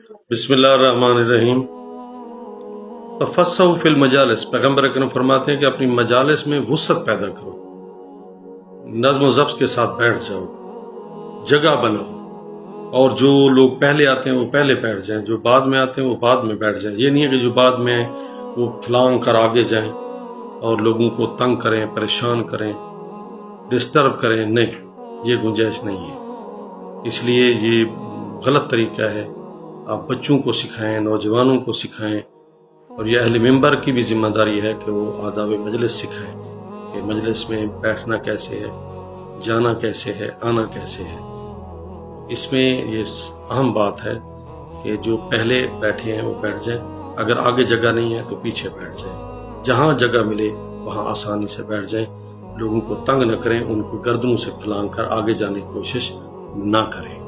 बिस्मिल्लाहिर्रहमानिर्रहीम। तफस्सहु फिल मजालिस, पैगम्बर अकरम फरमाते हैं कि अपनी मजालिस में वुसअत पैदा करो, नज़्म व ज़ब्त के साथ बैठ जाओ, जगह बनाओ, और जो लोग पहले आते हैं वो पहले बैठ जाएं, जो बाद में आते हैं वो बाद में बैठ जाएं। ये नहीं है कि जो बाद में वो फलांग कर आगे जाएं और लोगों को तंग करें, परेशान करें, डिस्टर्ब करें, नहीं, ये गुंजाइश नहीं है। इसलिए ये गलत तरीका है। आप बच्चों को सिखाएं, नौजवानों को सिखाएं, और यह अहले मिंबर की भी जिम्मेदारी है कि वो आदाब मजलिस सिखाएं कि मजलिस में बैठना कैसे है, जाना कैसे है, आना कैसे है। इसमें ये अहम बात है कि जो पहले बैठे हैं वो बैठ जाएं, अगर आगे जगह नहीं है तो पीछे बैठ जाएं, जहाँ जगह मिले वहाँ आसानी से बैठ जाएं, लोगों को तंग न करें, उनको गर्दनों से फलांग कर आगे जाने की कोशिश ना करें।